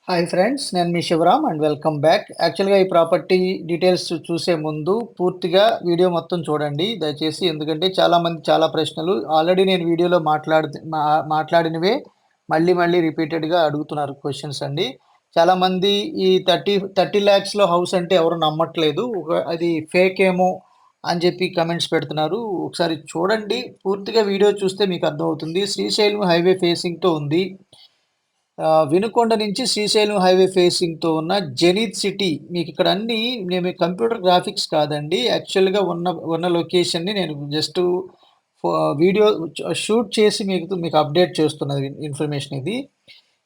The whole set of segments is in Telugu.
Hi friends. నేను మీ శివరామ్ అండ్ వెల్కమ్ బ్యాక్. యాక్చువల్‌గా ఈ ప్రాపర్టీ డీటెయిల్స్ చూసే ముందు పూర్తిగా వీడియో మొత్తం చూడండి దయచేసి. ఎందుకంటే చాలామంది చాలా ప్రశ్నలు ఆల్రెడీ నేను వీడియోలో మాట్లాడినవే మళ్ళీ మళ్ళీ రిపీటెడ్‌గా అడుగుతున్నారు క్వెషన్స్ అండి. చాలామంది ఈ 30 లాక్స్‌లో హౌస్ అంటే ఎవరు నమ్మట్లేదు. అది ఫేక్ ఏమో అని చెప్పి కామెంట్స్ పెడుతున్నారు. ఒకసారి చూడండి. పూర్తిగా వీడియో చూస్తే మీకు అర్థమవుతుంది. శ్రీశైలం హైవే ఫేసింగ్‌తో ఉంది. వినుకొండ నుంచి శ్రీశైలం హైవే ఫేసింగ్‌తో ఉన్న జెనిత్ సిటీ మీకిక్కడ అన్నీ నేను కంప్యూటర్ గ్రాఫిక్స్ కాదండి. యాక్చువల్‌గా ఉన్న లొకేషన్‌ని నేను జస్టు ఫో వీడియో షూట్ చేసి మీకు అప్డేట్ చేస్తున్నది ఇన్ఫర్మేషన్ ఇది.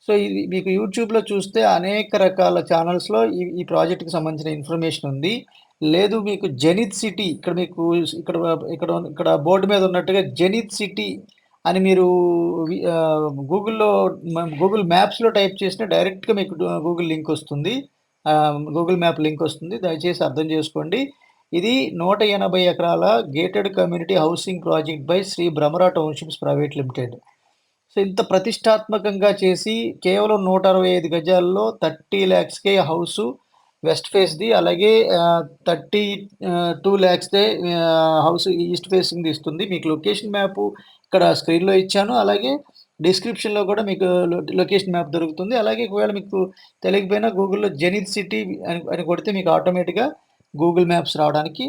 సో, ఇది మీకు యూట్యూబ్‌లో చూస్తే అనేక రకాల ఛానల్స్‌లో ఈ ఈ ప్రాజెక్ట్‌కి సంబంధించిన ఇన్ఫర్మేషన్ ఉంది. లేదు మీకు జెనిత్ సిటీ ఇక్కడ మీకు ఇక్కడ ఇక్కడ ఇక్కడ బోర్డ్ మీద ఉన్నట్టుగా జెనిత్ సిటీ అని మీరు గూగుల్‌లో గూగుల్ మ్యాప్స్‌లో టైప్ చేసినా డైరెక్ట్‌గా మీకు గూగుల్ లింక్ వస్తుంది. గూగుల్ మ్యాప్ లింక్ వస్తుంది. దయచేసి అర్థం చేసుకోండి. ఇది 180 ఎకరాల gated community housing project by Shri Bhramara townships private limited. So, ఇంత ప్రతిష్టాత్మకంగా చేసి కేవలం 165 గజాల్లో 30 లాక్స్‌కే హౌసు వెస్ట్ ఫేస్‌ది. అలాగే 2 లాక్స్‌దే హౌస్ ఈస్ట్ ఫేసింగ్‌ది ఇస్తుంది. మీకు లొకేషన్ మ్యాపు ఇక్కడ స్క్రీన్‌లో ఇచ్చాను. అలాగే డిస్క్రిప్షన్‌లో కూడా మీకు లొకేషన్ మ్యాప్ దొరుకుతుంది. అలాగే ఒకవేళ మీకు తెలియకపోయినా గూగుల్‌లో జెనిత్ సిటీ అని కొడితే మీకు ఆటోమేటిక్‌గా గూగుల్ మ్యాప్స్ రావడానికి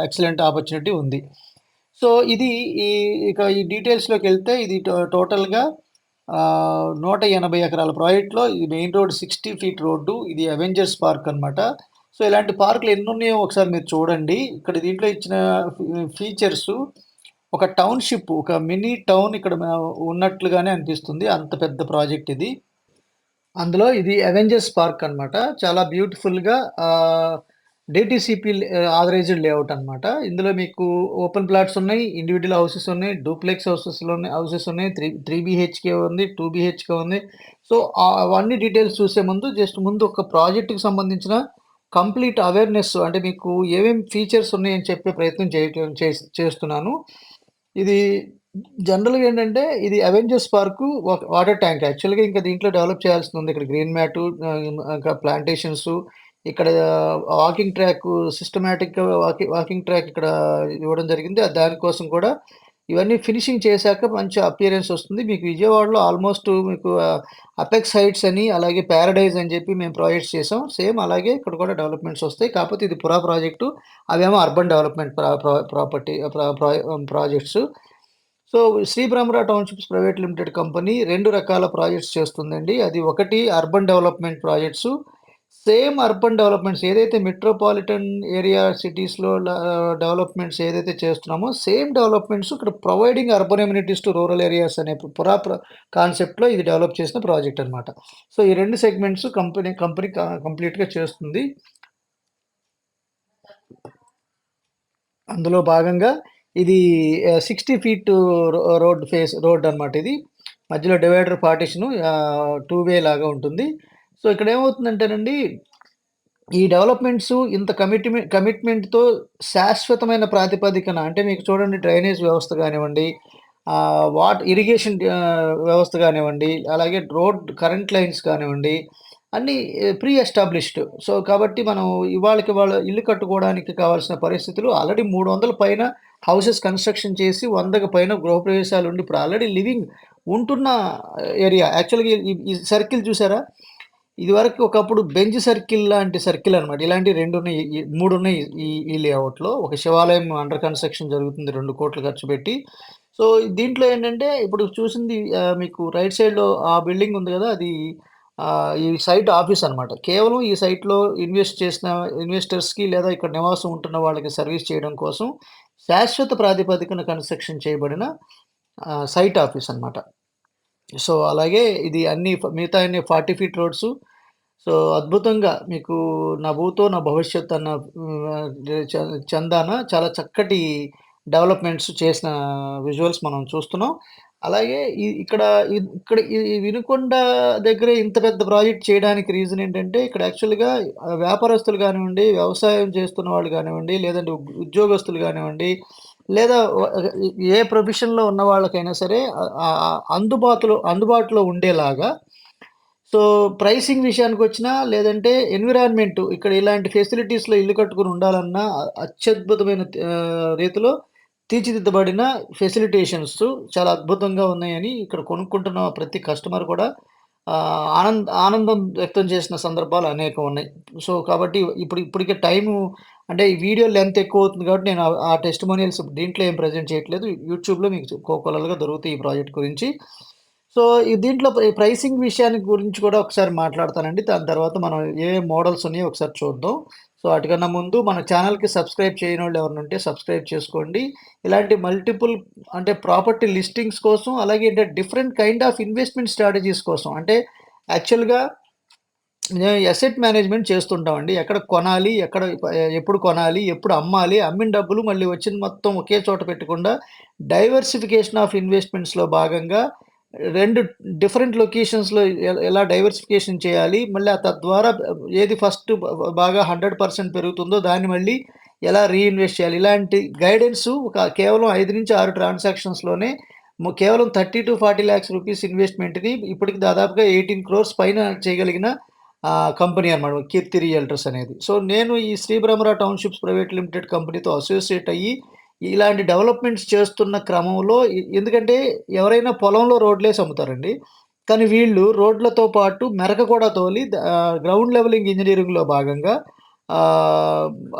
ఎక్సలెంట్ ఆపర్చునిటీ ఉంది. సో, ఇది ఈ ఈ డీటెయిల్స్‌లోకెళ్తే ఇది టోటల్‌గా 180 ఎకరాల ప్రాజెక్ట్‌లో ఇది మెయిన్ రోడ్ 60 ఫీట్ రోడ్డు. ఇది అవెంజర్స్ పార్క్ అనమాట. సో, ఇలాంటి పార్కులు ఎన్నున్నాయో ఒకసారి మీరు చూడండి. ఇక్కడ దీంట్లో ఇచ్చిన ఫీచర్సు ఒక టౌన్‌షిప్, ఒక మినీ టౌన్ ఇక్కడ ఉన్నట్లుగానే అనిపిస్తుంది. అంత పెద్ద ప్రాజెక్ట్ ఇది. అందులో ఇది అవెంజర్స్ పార్క్ అనమాట. చాలా బ్యూటిఫుల్‌గా డీటీసీపీ ఆథరైజ్డ్ లేఅవుట్ అనమాట. ఇందులో మీకు ఓపెన్ ప్లాట్స్ ఉన్నాయి, ఇండివిడ్యువల్ హౌసెస్ ఉన్నాయి, డూప్లెక్స్ హౌసెస్ ఉన్నాయి, 3 బీహెచ్‌కే ఉంది, 2 బీహెచ్‌కే ఉంది. సో, అవన్నీ డీటెయిల్స్ చూసే ముందు ముందు ఒక ప్రాజెక్ట్‌కి సంబంధించిన కంప్లీట్ అవేర్‌నెస్ అంటే మీకు ఏమేం ఫీచర్స్ ఉన్నాయని చెప్పే ప్రయత్నం చేస్తున్నాను. ఇది జనరల్‌గా ఏంటంటే ఇది అవెంజర్స్ పార్కు వాటర్ ట్యాంక్ యాక్చువల్‌గా ఇంకా దీంట్లో డెవలప్ చేయాల్సిందుంది. ఇక్కడ గ్రీన్ మ్యాటు ఇంకా ప్లాంటేషన్సు ఇక్కడ వాకింగ్ ట్రాక్ సిస్టమాటిక్‌గా వాకింగ్ ట్రాక్ ఇక్కడ ఇవ్వడం జరిగింది. దానికోసం కూడా ఇవన్నీ ఫినిషింగ్ చేశాక మంచి అపియరెన్స్ వస్తుంది. మీకు విజయవాడలో ఆల్‌మోస్ట్ మీకు అపెక్స్ హైట్స్ అని, అలాగే పారడైజ్ అని చెప్పి మేము ప్రాజెక్ట్స్ చేసాం. సేమ్ అలాగే ఇక్కడ కూడా డెవలప్‌మెంట్స్ వస్తాయి. కాకపోతే ఇది పురా ప్రాజెక్టు. అవేమో అర్బన్ డెవలప్‌మెంట్ ప్రా ప్రా ప్రాపర్టీ ప్రా ప్రా projects. So, Shri Bhramara townships private limited company 2 రకాల ప్రాజెక్ట్స్ చేస్తుందండి. అది ఒకటి urban development projects. Same urban developments ఏదైతే మెట్రోపాలిటన్ ఏరియా సిటీస్‌లో డెవలప్‌మెంట్స్ ఏదైతే చేస్తున్నామో సేమ్ డెవలప్‌మెంట్స్ ఇక్కడ providing urban amenities to rural areas అనే కాన్సెప్ట్‌లో ఇది డెవలప్ చేసిన ప్రాజెక్ట్ అనమాట. సో, ఈ 2 సెగ్మెంట్స్ కంపెనీ కంప్లీట్‌గా చేస్తుంది. అందులో భాగంగా ఇది 60 ఫీట్ రోడ్ అన్నమాట ఇది. మధ్యలో డివైడర్ పార్టిషను 2 వే లాగా ఉంటుంది. సో, ఇక్కడేమవుతుందంటేనండి, ఈ డెవలప్‌మెంట్స్ ఇంత కమిట్మెంట్‌తో శాశ్వతమైన ప్రాతిపదికన అంటే మీకు చూడండి డ్రైనేజ్ వ్యవస్థ గానివ్వండి, ఇరిగేషన్ వ్యవస్థ గానివ్వండి, అలాగే కరెంట్ లైన్స్ కానివ్వండి, అన్నీ ప్రీ ఎస్టాబ్లిష్డ్. సో, కాబట్టి మనం ఇవాళ ఇల్లు కట్టుకోవడానికి కావాల్సిన పరిస్థితులు ఆల్రెడీ 300 పైన హౌసెస్ కన్‌స్ట్రక్షన్ చేసి 100కి పైన గృహప్రవేశాలుండి ఇప్పుడు ఆల్రెడీ ఉంటున్న ఏరియా. యాక్చువల్‌గా ఈ సర్కిల్ చూసారా? ఇదివరకు ఒకప్పుడు బెంజ్ సర్కిల్ లాంటి సర్కిల్ అనమాట. ఇలాంటివి 2 ఉన్నాయి. 3 ఉన్నాయి ఈ లేఅవుట్‌లో. ఒక శివాలయం అండర్ కన్‌స్ట్రక్షన్ జరుగుతుంది 2,00,00,000 ఖర్చు పెట్టి. సో, దీంట్లో ఏంటంటే ఇప్పుడు చూసింది మీకు రైట్ సైడ్‌లో ఆ బిల్డింగ్ ఉంది గదా! అది ఈ సైట్ ఆఫీస్ అనమాట. కేవలం ఈ సైట్‌లో ఇన్వెస్ట్ చేసిన ఇన్వెస్టర్స్‌కి లేదా ఇక్కడ నివాసం ఉంటున్న వాళ్ళకి సర్వీస్ చేయడం కోసం శాశ్వత ప్రాతిపదికన కన్‌స్ట్రక్షన్ చేయబడిన సైట్ ఆఫీస్ అనమాట. సో, అలాగే ఇది మిగతా అన్ని 40 ఫీట్ రోడ్సు. సో, అద్భుతంగా మీకు నా భూతో నా భవిష్యత్ అన్న చందాన చాలా చక్కటి డెవలప్‌మెంట్స్ చేసిన విజువల్స్ మనం చూస్తున్నాం. అలాగే ఇక్కడ ఈ వినుకొండ దగ్గర ఇంత పెద్ద ప్రాజెక్ట్ చేయడానికి రీజన్ ఏంటంటే, ఇక్కడ యాక్చువల్‌గా వ్యాపారస్తులు గానివ్వండి, వ్యవసాయం చేస్తున్న వాళ్ళు గానివ్వండి, లేదంటే ఉద్యోగస్తులు గానివ్వండి, లేదా ఏ ప్రొఫెషన్‌లో ఉన్న వాళ్ళకైనా సరే అందుబాటులో ఉండేలాగా సో, ప్రైసింగ్ విషయానికొచ్చినా లేదంటే ఎన్విరాన్మెంట్ ఇక్కడ ఇలాంటి ఫెసిలిటీస్‌లో ఇల్లు కట్టుకొని ఉండాలన్నా అత్యద్భుతమైన రీతిలో తీర్చిదిద్దబడిన ఫెసిలిటేషన్స్ చాలా అద్భుతంగా ఉన్నాయని ఇక్కడ కొనుక్కుంటున్న ప్రతి కస్టమర్ కూడా ఆనందం వ్యక్తం చేసిన సందర్భాలు అనేకం ఉన్నాయి. సో, కాబట్టి ఇప్పటికే టైము అంటే ఈ వీడియో లెంత్ ఎక్కువవుతుంది కాబట్టి నేను ఆ టెస్టిమోనియల్స్ దీంట్లో ఏం ప్రెజెంట్ చేయట్లేదు. యూట్యూబ్‌లో మీకు కోకొల్లలుగా దొరుకుతాయి ఈ ప్రాజెక్ట్ గురించి. సో, దీంట్లో ప్రైసింగ్ విషయానికి గురించి కూడా ఒకసారి మాట్లాడతానండి. దాని తర్వాత మనం ఏ మోడల్స్ ఉన్నాయో ఒకసారి చూద్దాం. సో, వాటికన్నా ముందు మన ఛానెల్‌కి సబ్స్క్రైబ్ చేయనోళ్ళు ఎవరైనా ఉంటే సబ్స్క్రైబ్ చేసుకోండి. ఇలాంటి మల్టిపుల్ అంటే ప్రాపర్టీ లిస్టింగ్స్ కోసం అలాగే different kind of investment strategies కోసం అంటే యాక్చువల్‌గా మేము అసెట్ మేనేజ్‌మెంట్ చేస్తుంటామండి. ఎక్కడ కొనాలి, ఎప్పుడు కొనాలి, ఎప్పుడు అమ్మాలి, అమ్మిన డబ్బులు మళ్ళీ వచ్చింది మొత్తం ఒకే చోట పెట్టకుండా డైవర్సిఫికేషన్ ఆఫ్ ఇన్వెస్ట్‌మెంట్స్‌లో భాగంగా 2 డిఫరెంట్ లొకేషన్స్‌లో ఎలా డైవర్సిఫికేషన్ చేయాలి, మళ్ళీ తద్వారా ఏది ఫస్ట్ బాగా 100% పెరుగుతుందో దాన్ని మళ్ళీ ఎలా రీఇన్వెస్ట్ చేయాలి. ఇలాంటి గైడెన్సు కేవలం 5-6 ట్రాన్సాక్షన్స్‌లోనే కేవలం 30-40 లాక్స్ రూపీస్ ఇన్వెస్ట్‌మెంట్‌ని ఇప్పటికి దాదాపుగా 18 క్రోర్స్ పైన చేయగలిగిన కంపెనీ అనమాట. కీర్తి రియల్టర్స్ అనేది. సో, నేను ఈ Shri Brahmara townships private limited కంపెనీతో అసోసియేట్ అయ్యి, ఇలాంటి డెవలప్‌మెంట్స్ చేస్తున్న క్రమంలో ఎందుకంటే ఎవరైనా పొలంలో రోడ్లేసి అమ్ముతారండి. కానీ వీళ్ళు రోడ్లతో పాటు మెరక కూడా తోలి గ్రౌండ్ లెవెలింగ్ ఇంజినీరింగ్‌లో భాగంగా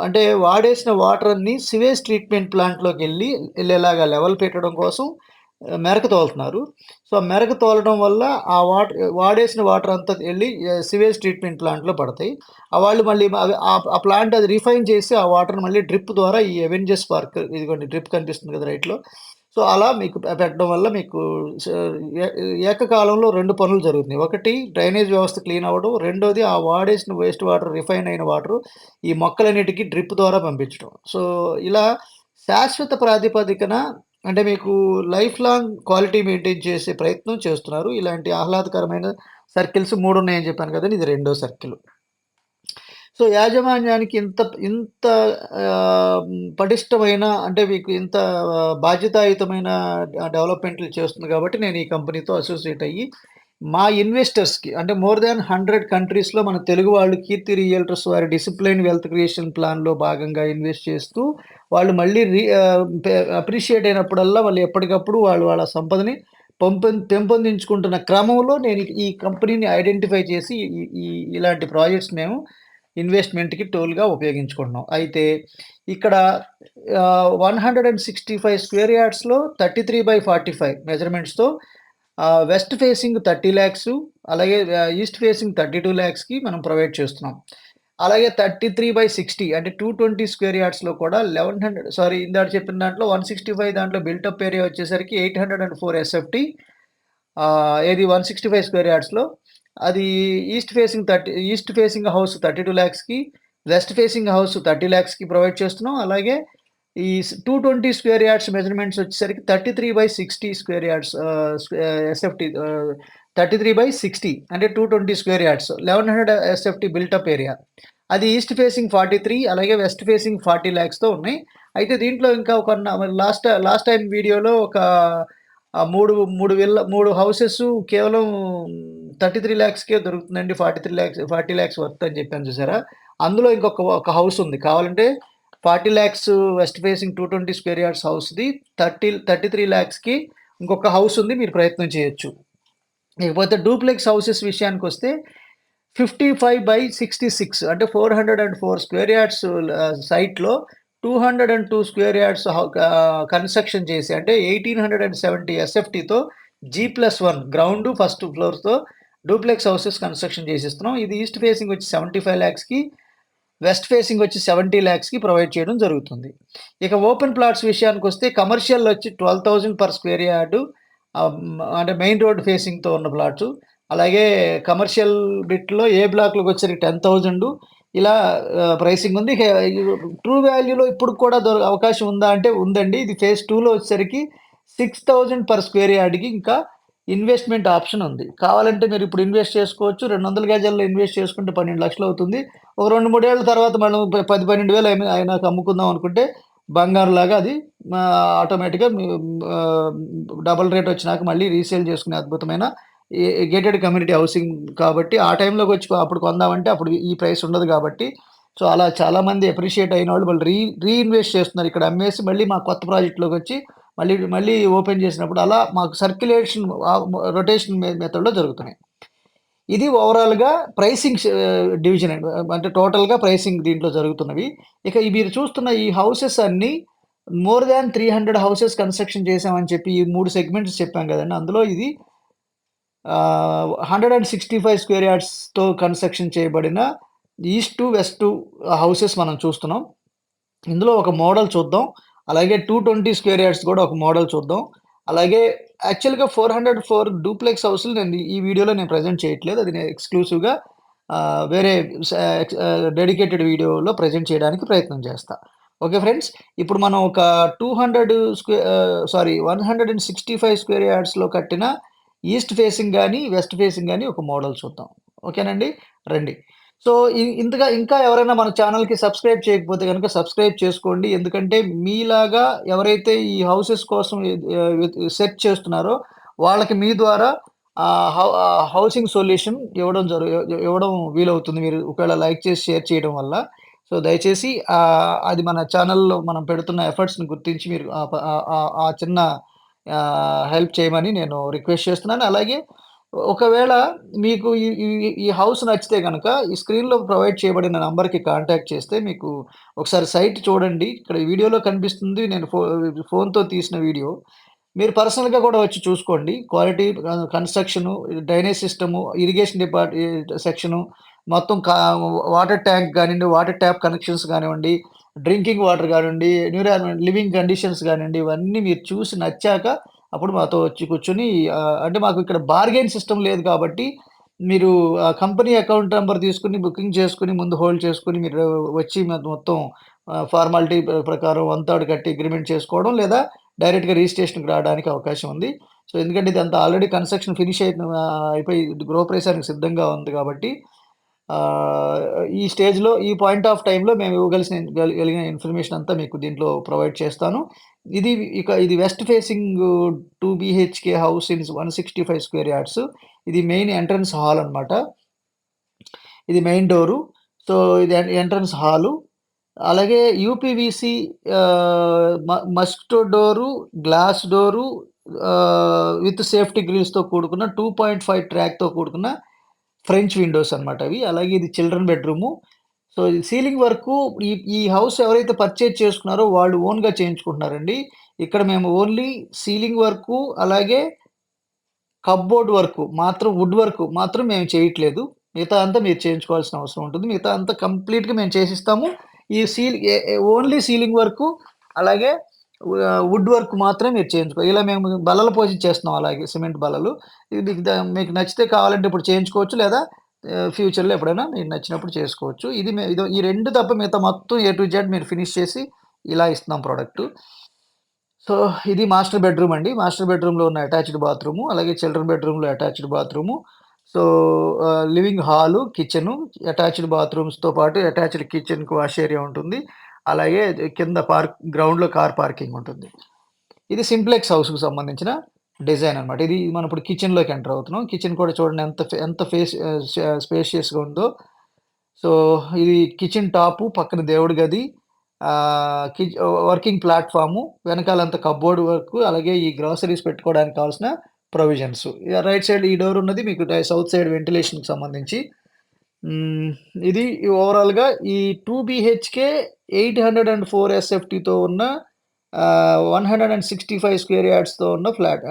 అంటే వాడేసిన వాటరన్ని సివేజ్ ట్రీట్మెంట్ ప్లాంట్‌లోకెళ్ళి ఎళ్ళేలాగా లెవెల్ పెట్టడం కోసం మెరక తోలుతున్నారు. సో, ఆ మెరక తోలడం వల్ల ఆ వాడేసిన వాటర్ అంతా ఎళ్లి సివేజ్ ట్రీట్మెంట్ ప్లాంట్‌లో పడతాయి. వాళ్ళు మళ్ళీ ఆ ప్లాంట్ అది రిఫైన్ చేసి ఆ వాటర్‌ని మళ్ళీ డ్రిప్ ద్వారా ఈ అవెంజర్స్ పార్క్ ఇదిగోండి డ్రిప్ కనిపిస్తుంది కదా రైట్‌లో. సో, అలా మీకు పెట్టడం వల్ల మీకు స ఏ ఏకకాలంలో 2 పనులు జరుగుతున్నాయి. ఒకటి డ్రైనేజ్ వ్యవస్థ క్లీన్ అవ్వడం. రెండోది ఆ వాడేసిన వేస్ట్ వాటర్ రిఫైన్ అయిన వాటరు ఈ మొక్కలన్నిటికి డ్రిప్ ద్వారా పంపించడం. సో, ఇలా శాశ్వత ప్రాతిపదికన అంటే మీకు లైఫ్ లాంగ్ క్వాలిటీ మెయింటైన్ చేసే ప్రయత్నం చేస్తున్నారు. ఇలాంటి ఆహ్లాదకరమైన సర్కిల్స్ 3 ఉన్నాయని చెప్పాను కదండీ! ఇది రెండో సర్కిల్. సో, యాజమాన్యానికి ఇంత ఇంత పటిష్టమైన అంటే మీకు ఇంత బాధ్యతాయుతమైన డెవలప్‌మెంట్లు చేస్తుంది కాబట్టి నేను ఈ కంపెనీతో అసోసియేట్ అయ్యి, మా ఇన్వెస్టర్స్‌కి అంటే మోర్ థాన్ 100 కంట్రీస్‌లో మన తెలుగు వాళ్ళు కీర్తి రియల్టర్స్ వారి డిసిప్లైన్ వెల్త్ క్రియేషన్ ప్లాన్‌లో భాగంగా ఇన్వెస్ట్ చేస్తూ, వాళ్ళు మళ్ళీ అప్రిషియేట్ అయినప్పుడల్లా వాళ్ళు ఎప్పటికప్పుడు వాళ్ళ సంపదని పెంపొందించుకుంటున్న క్రమంలో నేను ఈ కంపెనీని ఐడెంటిఫై చేసి ఈ ఈ ఇలాంటి ప్రాజెక్ట్స్ మేము ఇన్వెస్ట్‌మెంట్‌కి టూల్‌గా ఉపయోగించుకుంటున్నాం. అయితే ఇక్కడ 165 స్క్వేర్ యార్డ్స్‌లో 33/45 మెజర్‌మెంట్స్‌తో వెస్ట్ ఫేసింగ్ 30 లాక్స్ అలాగే ఈస్ట్ ఫేసింగ్ 32 లాక్స్‌కి మనం ప్రొవైడ్ చేస్తున్నాం. అలాగే 33/60 అంటే 220 స్క్వేర్ యార్డ్స్‌లో కూడా ఇందాక చెప్పిన దాంట్లో 165 దాంట్లో బిల్టప్ ఏరియా వచ్చేసరికి 804 ఎస్ఎఫ్‌టి ఏది 165 స్క్వేర్ యార్డ్స్‌లో. అది ఈస్ట్ ఫేసింగ్ హౌస్ 32 లాక్స్‌కి, వెస్ట్ ఫేసింగ్ హౌస్ 30 లాక్స్‌కి ప్రొవైడ్ చేస్తున్నాం. అలాగే ఈ 220 స్క్వేర్ యార్డ్స్ మెజర్‌మెంట్స్ వచ్చేసరికి 33/60 స్క్వేర్ యార్డ్స్ ఎస్ఎఫ్‌టి 33/60 అంటే 220 square yards 1100 SFT built-up area. అది ఈస్ట్ ఫేసింగ్ 43 అలాగే వెస్ట్ ఫేసింగ్ 40 లాక్స్‌తో ఉన్నాయి. అయితే దీంట్లో ఇంకా ఒక లాస్ట్ టైమ్ వీడియోలో ఒక 3 హౌసెస్ కేవలం 33 లాక్స్‌కే దొరుకుతుందండి. 40 లాక్స్ వర్త్ అని చెప్పాను చూసారా? అందులో ఒక హౌస్ ఉంది. కావాలంటే 40 lakhs west facing 220 square yards హౌస్‌ది 33 లాక్స్‌కి ఇంకొక హౌస్ ఉంది. మీరు ప్రయత్నం చేయొచ్చు. ఇకపోతే డూప్లెక్స్ హౌసెస్ విషయానికొస్తే 55/66 అంటే 404 స్క్వేర్ యార్డ్స్ సైట్‌లో 202 స్క్వేర్ యార్డ్స్ కన్‌స్ట్రక్షన్ చేసి అంటే 1870 ఎస్ఎఫ్‌టితో G+1 గ్రౌండ్, ఫస్ట్ ఫ్లోర్‌తో డూప్లెక్స్ హౌసెస్ కన్‌స్ట్రక్షన్ చేసిస్తున్నాం. ఇది ఈస్ట్ ఫేసింగ్ వచ్చి 75 లాక్స్‌కి, వెస్ట్ ఫేసింగ్ వచ్చి 70 లాక్స్‌కి ప్రొవైడ్ చేయడం జరుగుతుంది. ఇక ఓపెన్ ప్లాట్స్ విషయానికొస్తే కమర్షియల్ వచ్చి 12,000 పర్ స్క్వేర్ యార్డు అంటే మెయిన్ రోడ్ ఫేసింగ్‌తో ఉన్న ప్లాట్సు. అలాగే కమర్షియల్ బిట్‌లో ఏ బ్లాక్‌లోకొచ్చేసరికి 10,000 ఇలా ప్రైసింగ్ ఉంది. ట్రూ వాల్యూలో ఇప్పటికి కూడా అవకాశం ఉందా అంటే ఉందండి. ఇది ఫేజ్ 2లో వచ్చేసరికి 6,000 పర్ స్క్వేర్ యార్డ్‌కి ఇంకా ఇన్వెస్ట్‌మెంట్ ఆప్షన్ ఉంది. కావాలంటే మీరు ఇప్పుడు ఇన్వెస్ట్ చేసుకోవచ్చు. 200 గజాల్లో ఇన్వెస్ట్ చేసుకుంటే 12 లక్షలు అవుతుంది. ఒక 2, 3 ఏళ్ల తర్వాత మనం 10, 12,000 అయినాక అమ్ముకుందాం అనుకుంటే బంగారులాగా అది ఆటోమేటిక్‌గా డబుల్ రేట్ వచ్చినాక మళ్ళీ రీసేల్ చేసుకునే అద్భుతమైన గేటెడ్ కమ్యూనిటీ హౌసింగ్ కాబట్టి ఆ టైంలోకి వచ్చి అప్పుడు కొందామంటే అప్పుడు ఈ ప్రైస్ ఉండదు కాబట్టి సో అలా చాలామంది అప్రిషియేట్ అయిన వాళ్ళు వాళ్ళు రీఇన్వెస్ట్ చేస్తున్నారు. ఇక్కడ అమ్మేసి మళ్ళీ మా కొత్త ప్రాజెక్ట్‌లోకి వచ్చి మళ్ళీ మళ్ళీ ఓపెన్ చేసినప్పుడు అలా మాకు సర్క్యులేషన్ రొటేషన్ మెథడ్‌లో జరుగుతున్నాయి. ఇది ఓవరాల్‌గా ప్రైసింగ్ డివిజన్ అండి. అంటే టోటల్‌గా ప్రైసింగ్ దీంట్లో జరుగుతున్నవి. ఇక మీరు చూస్తున్న ఈ హౌసెస్ అన్నీ మోర్ థాన్ 300 హౌసెస్ కన్‌స్ట్రక్షన్ చేశామని చెప్పి ఈ 3 సెగ్మెంట్స్ చెప్పాం గదండీ! అందులో ఇది 165 స్క్వేర్ యార్డ్స్‌తో కన్‌స్ట్రక్షన్ చేయబడిన ఈస్ట్ టు వెస్ట్ హౌసెస్ మనం చూస్తున్నాం. ఇందులో ఒక మోడల్ చూద్దాం. అలాగే 220 స్క్వేర్ యార్డ్స్ కూడా ఒక మోడల్ చూద్దాం. అలాగే యాక్చువల్‌గా 404 డూప్లెక్స్ హౌస్‌లు ఈ వీడియోలో నేను ప్రెజెంట్ చేయట్లేదు. అది నేను ఎక్స్‌క్లూసివ్‌గా వేరే డెడికేటెడ్ వీడియోలో ప్రెజెంట్ చేయడానికి ప్రయత్నం చేస్తా. Okay friends. ఇప్పుడు మనం ఒక 165 స్క్వేర్ యార్డ్స్‌లో కట్టిన ఈస్ట్ ఫేసింగ్ గాని, వెస్ట్ ఫేసింగ్ గాని ఒక మోడల్ చూద్దాం. ఓకేనండి. రండి. సో, ఇంకా ఎవరైనా మన ఛానెల్‌కి సబ్స్క్రైబ్ చేయకపోతే గనుక సబ్స్క్రైబ్ చేసుకోండి. ఎందుకంటే మీలాగా ఎవరైతే ఈ హౌసెస్ కోసం సెర్చ్ చేస్తున్నారో వాళ్ళకి మీ ద్వారా హౌసింగ్ సొల్యూషన్ ఇవ్వడం వీలవుతుంది. మీరు ఒకవేళ లైక్ చేసి షేర్ చేయడం వల్ల. సో, దయచేసి అది మన ఛానెల్‌లో మనం పెడుతున్న ఎఫర్ట్స్‌ని గుర్తించి మీరు ఆ చిన్న హెల్ప్ చేయమని నేను రిక్వెస్ట్ చేస్తున్నాను. అలాగే ఒకవేళ మీకు ఈ ఈ ఈ హౌస్ నచ్చితే గనక ఈ స్క్రీన్‌లో ప్రొవైడ్ చేయబడిన నంబర్‌కి కాంటాక్ట్ చేస్తే మీకు ఒకసారి సైట్ చూడండి. ఇక్కడ వీడియోలో కనిపిస్తుంది. నేను ఫోన్‌తో తీసిన వీడియో. మీరు పర్సనల్‌గా కూడా వచ్చి చూసుకోండి. Quality construction, drainage system, irrigation section, మొత్తం వాటర్ ట్యాంక్ గానియండి, వాటర్ ట్యాప్ కనెక్షన్స్ గానివ్వండి, డ్రింకింగ్ వాటర్ గానివ్వండి, లివింగ్ కండిషన్స్ గానియండి, ఇవన్నీ మీరు చూసి నచ్చాక అప్పుడు మాతో వచ్చి కూర్చొని అంటే మాకు ఇక్కడ బార్గెయిన్ సిస్టమ్ లేదు కాబట్టి మీరు కంపెనీ అకౌంట్ నంబర్ తీసుకొని బుకింగ్ చేసుకొని ముందు హోల్డ్ చేసుకొని మీరు వచ్చి మొత్తం ఫార్మాలిటీ ప్రకారం 1/3 కట్టి అగ్రీమెంట్ చేసుకోవడం లేదా డైరెక్ట్‌గా రిజిస్ట్రేషన్‌కి రావడానికి అవకాశం ఉంది. సో, ఎందుకంటే ఇదంతా ఆల్రెడీ కన్‌స్ట్రక్షన్ ఫినిష్ అయిపోయి గృహప్రవేశానికి సిద్ధంగా ఉంది కాబట్టి ఆహ్, ఈ స్టేజ్‌లో ఈ పాయింట్ ఆఫ్ టైమ్‌లో మేము గలిగిన ఇన్ఫర్మేషన్ అంతా మీకు దీంట్లో ప్రొవైడ్ చేస్తాను. ఇది ఇది west facing 2 BHK house in 165 square yards. ఇది మెయిన్ ఎంట్రన్స్ హాల్ అన్నమాట. ఇది మెయిన్ డోరు. సో, ఇది ఎంట్రన్స్ హాలు. అలాగే UPVC mosquito door, glass door with safety గ్రిల్స్‌తో కూడుకున్న 2.5 ట్రాక్‌తో కూడుకున్న ఫ్రెంచ్ విండోస్ అన్నమాట అవి. అలాగే ఇది చిల్డ్రన్ బెడ్‌రూము. సో, ఈ సీలింగ్ వర్కు ఈ ఈ హౌస్ ఎవరైతే పర్చేజ్ చేసుకున్నారో వాళ్ళు ఓన్‌గా చేయించుకుంటున్నారండి. ఇక్కడ మేము ఓన్లీ సీలింగ్ వర్కు, అలాగే కప్‌బోర్డ్ వర్కు మాత్రం వుడ్ వర్క్ మాత్రం మేము చేయట్లేదు. మిగతా అంతా మీరు చేయించుకోవాల్సిన అవసరం ఉంటుంది. మిగతా అంతా కంప్లీట్‌గా మేము చేసిస్తాము. ఈ సీల్ ఎ ఎ ఓన్లీ సీలింగ్ వర్కు, అలాగే వుడ్ వర్క్ మాత్రమే మీరు చేయించుకోవాలి. ఇలా మేము బల్లలు పోసి ఇచ్చేస్తున్నాం అలాగే సిమెంట్ బల్లలు. ఇది మీకు నచ్చితే కావాలంటే ఇప్పుడు చేయించుకోవచ్చు. లేదా ఫ్యూచర్‌లో ఎప్పుడైనా మీకు నచ్చినప్పుడు చేసుకోవచ్చు. ఇదో ఈ 2 తప్ప మిగతా మొత్తం ఏ టు జెడ్ మీరు ఫినిష్ చేసి ఇలా ఇస్తున్నాం ప్రొడక్టు. సో, ఇది మాస్టర్ బెడ్‌రూమ్ అండి. మాస్టర్ బెడ్‌రూమ్‌లో ఉన్న అటాచ్డ్ బాత్రూము, అలాగే చిల్డ్రన్ బెడ్‌రూమ్‌లో attached bathroom. So, living hall, kitchen, attached బాత్రూమ్స్‌తో పాటు అటాచ్డ్ కిచెన్‌కి వాష్ ఏరియా ఉంటుంది. అలాగే కింద గ్రౌండ్‌లో కార్ పార్కింగ్ ఉంటుంది. ఇది సింప్లెక్స్ హౌస్‌కి సంబంధించిన డిజైన్ అన్నమాట. ఇది మనం ఇప్పుడు కిచెన్‌లోకి ఎంటర్ అవుతున్నాం. కిచెన్ కూడా చూడండి ఎంత స్పేషియస్‌గా ఉందో. సో, ఇది కిచెన్ టాపు, పక్కన దేవుడి గది, ఆహ్, కిచ్ వర్కింగ్ ప్లాట్‌ఫార్ము, వెనకాలంతా కప్‌బోర్డ్ వర్కు, అలాగే ఈ గ్రోసరీస్ పెట్టుకోవడానికి కావాల్సిన ప్రొవిజన్స్. రైట్ సైడ్ ఈ డోర్ ఉన్నది మీకు సౌత్ సైడ్ వెంటిలేషన్‌కి సంబంధించి. హ్మ్. ఇది ఓవరాల్‌గా ఈ 2 బీహెచ్‌కే 804 ఎస్ఎఫ్‌టీతో ఉన్న 165 స్క్వేర్ యార్డ్స్‌తో ఉన్న ఫ్లాట్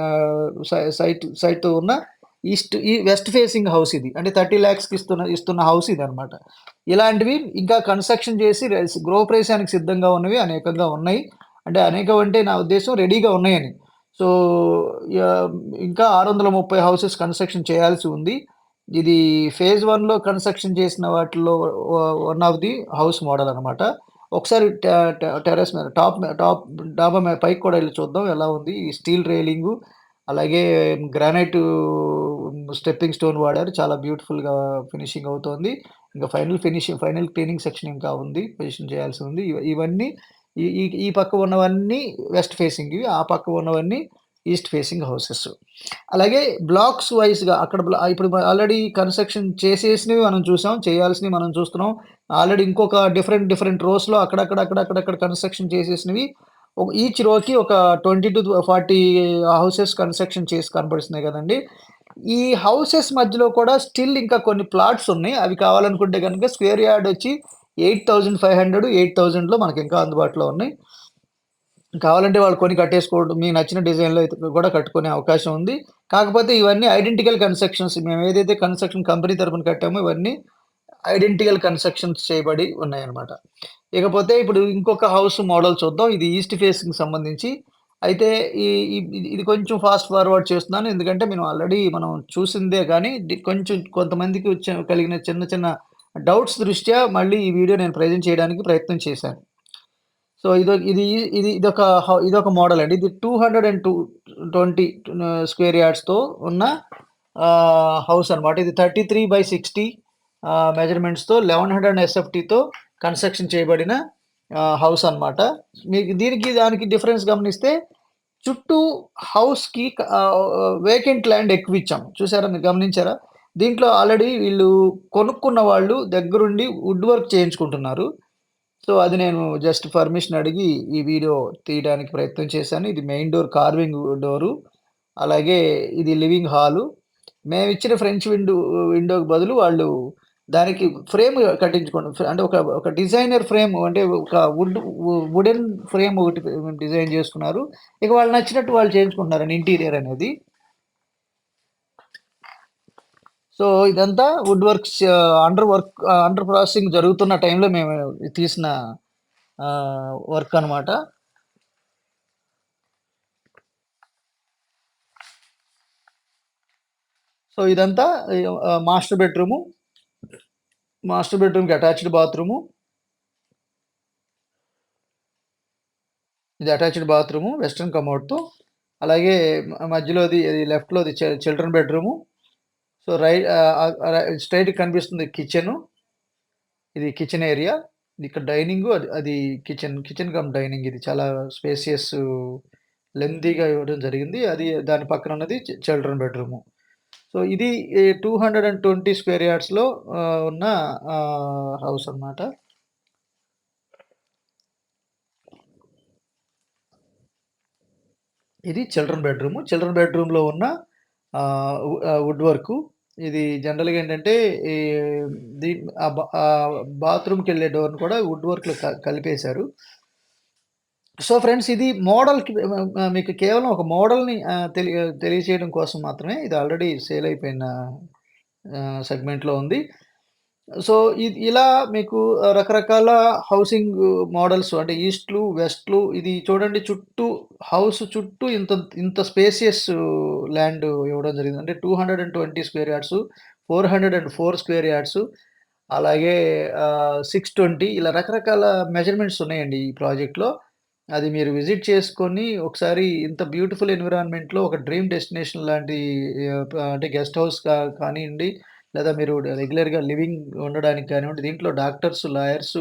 సైట్‌తో ఉన్న వెస్ట్ ఫేసింగ్ హౌస్ ఇది. అంటే 30,00,000కి ఇస్తున్న హౌస్ ఇదనమాట. ఇలాంటివి ఇంకా కన్‌స్ట్రక్షన్ చేసి గృహప్రవేశానికి సిద్ధంగా ఉన్నవి అనేకంగా ఉన్నాయి. అంటే అనేకం అంటే నా ఉద్దేశ్యం రెడీగా ఉన్నాయని. సో, యాహ్, ఇంకా 630 హౌసెస్ కన్‌స్ట్రక్షన్ చేయాల్సి ఉంది. ఇది ఫేజ్ 1లో కన్‌స్ట్రక్షన్ చేసిన వాటిల్లో one of the house model అనమాట. ఒకసారి టె టె టెర్రస్ మీద టాప్ డాబా మీద పైకి కూడా ఎళ్లి చూద్దాం ఎలా ఉంది. ఈ స్టీల్ రైలింగు, అలాగే గ్రానైటు స్టెప్పింగ్ స్టోన్ వాడారు. చాలా బ్యూటిఫుల్‌గా ఫినిషింగ్ అవుతోంది. ఇంకా ఫైనల్ క్లీనింగ్ సెక్షన్ ఇంకా ఉంది. ఫినిషింగ్ చేయాల్సి ఉంది. ఇవన్నీ ఈ ఈ ఈ పక్క ఉన్నవన్నీ వెస్ట్ ఫేసింగ్‌వి. ఆ పక్క ఉన్నవన్నీ ఈస్ట్ ఫేసింగ్ హౌసెస్. అలాగే బ్లాక్స్ వైస్‌గా అక్కడ ఇప్పుడు ఆల్రెడీ కన్‌స్ట్రక్షన్ చేసేసినవి మనం చూసాం. చేయాల్సినవి మనం చూస్తున్నాం. ఆల్రెడీ ఇంకొక డిఫరెంట్ రోస్‌లో అక్కడక్కడ కన్‌స్ట్రక్షన్ చేసేసినవి ఈచ్ రోకి ఒక 20-40 హౌసెస్ కన్‌స్ట్రక్షన్ చేసి కనపడిస్తున్నాయి గదండీ! ఈ హౌసెస్ మధ్యలో కూడా స్టిల్ ఇంకా కొన్ని ప్లాట్స్ ఉన్నాయి. అవి కావాలనుకుంటే గనుక స్క్వేర్ యార్డ్ వచ్చి 8,500, 8,000లో మనకింకా అందుబాటులో ఉన్నాయి. కావాలంటే వాళ్ళు కొని కట్టేసుకోవడం మీకు నచ్చిన డిజైన్‌లో అయితే కూడా కట్టుకునే అవకాశం ఉంది. కాకపోతే ఇవన్నీ ఐడెంటికల్ కన్‌స్ట్రక్షన్స్. మేము ఏదైతే కన్‌స్ట్రక్షన్ కంపెనీ తరపున కట్టామో ఇవన్నీ ఐడెంటికల్ కన్‌స్ట్రక్షన్స్ చేయబడి ఉన్నాయన్నమాట. ఇకపోతే ఇప్పుడు ఇంకొక హౌస్ మోడల్ చూద్దాం. ఇది ఈస్ట్ ఫేసింగ్‌కి సంబంధించి. అయితే ఈ ఈ ఇది ఇది కొంచెం ఫాస్ట్ ఫార్వర్డ్ చేస్తున్నాను. ఎందుకంటే మనం చూసిందే గానీ కొంచెం కొంతమందికి కలిగిన చిన్న చిన్న డౌట్స్ దృష్ట్యా మళ్ళీ ఈ వీడియో నేను ప్రెజెంట్ చేయడానికి ప్రయత్నం చేశాను. సో, ఇదొక మోడల్ అండి. ఇది 220 స్క్వేర్ యార్డ్స్‌తో ఉన్న హౌస్ అనమాట. ఇది 33/60 మెజర్‌మెంట్స్‌తో 1100 ఎస్ఎఫ్‌టీతో కన్‌స్ట్రక్షన్ చేయబడిన హౌస్ అనమాట. మీకు దానికి డిఫరెన్స్ గమనిస్తే చుట్టూ హౌస్‌కి వేకెంట్ ల్యాండ్ ఎక్కువిచ్చాం. చూసారా? మీరు గమనించారా? దీంట్లో ఆల్రెడీ వీళ్ళు కొనుక్కున్న వాళ్ళు దగ్గరుండి వుడ్ వర్క్ చేయించుకుంటున్నారు. సో, అది నేను జస్ట్ పర్మిషన్ అడిగి ఈ వీడియో తీయడానికి ప్రయత్నం చేశాను. ఇది మెయిన్ డోర్ కార్వింగ్ డోరు. అలాగే ఇది లివింగ్ హాలు. మేమిచ్చిన ఫ్రెంచ్ విండోకి బదులు వాళ్ళు దానికి ఫ్రేమ్ కట్టించుకోండి. అంటే ఒక డిజైనర్ ఫ్రేమ్ అంటే ఒక వుడెన్ ఫ్రేమ్ ఒకటి డిజైన్ చేసుకున్నారు. ఇక వాళ్ళు నచ్చినట్టు వాళ్ళు చేయించుకుంటున్నారండి ఇంటీరియర్ అనేది. సో, ఇదంతా వుడ్ వర్క్స్ అండర్ ప్రాసెసింగ్ జరుగుతున్న టైంలో మేము తీసిన వర్క్ అనమాట. సో, ఇదంతా మాస్టర్ బెడ్‌రూము. మాస్టర్ బెడ్‌రూమ్‌కి అటాచ్డ్ బాత్రూము. ఇది అటాచ్డ్ బాత్రూము వెస్టర్న్ కమోడ్‌తో. అలాగే మధ్యలోది లెఫ్ట్‌లోది చిల్డ్రన్ బెడ్‌రూము. సో, స్ట్రెయిట్‌గా కనిపిస్తుంది కిచెను. ఇది కిచెన్ ఏరియా. ఇక్కడ డైనింగు అది కిచెన్ కమ్ డైనింగ్ ఇది చాలా స్పేసియస్ లెంతీగా ఇవ్వడం జరిగింది. దాని పక్కన ఉన్నది చిల్డ్రన్ బెడ్‌రూము. సో, ఇది 220 స్క్వేర్ యార్డ్స్‌లో ఉన్న హౌస్ అన్నమాట. ఇది చిల్డ్రన్ బెడ్‌రూము. చిల్డ్రన్ బెడ్‌రూమ్‌లో ఉన్న వుడ్ వర్కు. ఇది జనరల్‌గా ఏంటంటే ఈ దీ బాత్రూమ్‌కెళ్ళే డోర్‌ని కూడా వుడ్ వర్క్‌లో కలిపేశారు. సో, ఫ్రెండ్స్ ఇది మోడల్‌కి మీకు కేవలం ఒక మోడల్‌ని తెలియచేయడం కోసం మాత్రమే. ఇది ఆల్రెడీ సేల్ అయిపోయిన సెగ్మెంట్‌లో ఉంది. సో, ఇలా మీకు రకరకాల హౌసింగ్ మోడల్స్ అంటే ఈస్ట్‌లు, వెస్ట్‌లు ఇది చూడండి హౌస్ చుట్టూ ఇంత ఇంత స్పేసియస్ ల్యాండ్ ఇవ్వడం జరిగింది. అంటే 220 స్క్వేర్ యార్డ్స్, 404 స్క్వేర్ యార్డ్స్ అలాగే 620 ఇలా రకరకాల మెజర్‌మెంట్స్ ఉన్నాయండి ఈ ప్రాజెక్ట్‌లో. అది మీరు విజిట్ చేసుకొని ఒకసారి ఇంత బ్యూటిఫుల్ ఎన్విరాన్మెంట్‌లో ఒక డ్రీమ్ డెస్టినేషన్ లాంటి అంటే గెస్ట్ హౌస్ కానియండి, లేదా మీరు రెగ్యులర్‌గా ఉండడానికి కానివ్వండి, దీంట్లో doctors, lawyers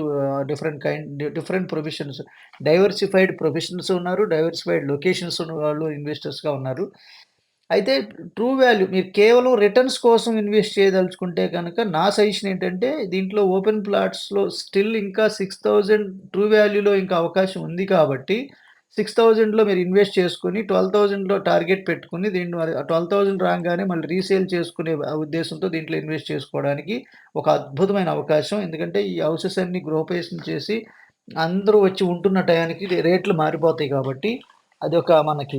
different professions diversified professions ఉన్నారు. డైవర్సిఫైడ్ లొకేషన్స్ ఉన్న వాళ్ళు ఇన్వెస్టర్స్‌గా ఉన్నారు. అయితే ట్రూ వాల్యూ మీరు కేవలం రిటర్న్స్ కోసం ఇన్వెస్ట్ చేయదలుచుకుంటే గనక నా సజెషన్ ఏంటంటే దీంట్లో ఓపెన్ ప్లాట్స్‌లో స్టిల్ ఇంకా 6,000 ట్రూ వాల్యూలో ఇంకా అవకాశం ఉంది కాబట్టి 6,000లో మీరు ఇన్వెస్ట్ చేసుకొని 12,000లో టార్గెట్ పెట్టుకొని దీన్ని మరి 12,000 రాంగానే మళ్ళీ రీసేల్ చేసుకునే ఉద్దేశంతో దీంట్లో ఇన్వెస్ట్ చేసుకోవడానికి ఒక అద్భుతమైన అవకాశం. ఎందుకంటే ఈ హౌసెస్ అన్నీ గృహప్రవేశం చేసి అందరూ వచ్చి ఉంటున్న టయానికి రేట్లు మారిపోతాయి కాబట్టి అదొక మనకి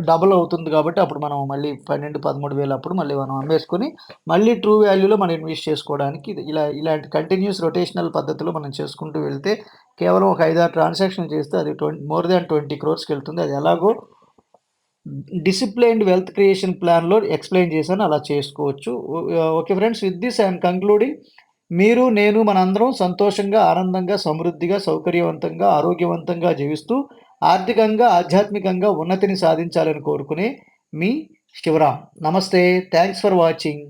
డబుల్ అవుతుంది కాబట్టి అప్పుడు మనం మళ్ళీ 12, 13,000 అప్పుడు మళ్ళీ మనం అమ్మేసుకొని మళ్ళీ ట్రూ వాల్యూలో మనం ఇన్వెస్ట్ చేసుకోవడానికి ఇలాంటి కంటిన్యూయస్ రొటేషనల్ పద్ధతిలో మనం చేసుకుంటూ వెళ్తే కేవలం ఒక 5, 6 ట్రాన్సాక్షన్‌లు చేస్తే అది మోర్ దాన్ 20 క్రోర్స్‌కెళ్తుంది. అది ఎలాగో డిసిప్లైన్డ్ వెల్త్ క్రియేషన్ ప్లాన్‌లో ఎక్స్‌ప్లెయిన్ చేశాను. అలా చేసుకోవచ్చు. Okay friends. With this I am concluding. మీరు, నేను మనందరం సంతోషంగా, ఆనందంగా, సమృద్ధిగా, సౌకర్యవంతంగా, ఆరోగ్యవంతంగా జీవిస్తూ ఆర్థికంగా, ఆధ్యాత్మికంగా ఉన్నతిని సాధించాలని కోరుకునే మీ శివరాం. నమస్తే. Thanks for watching.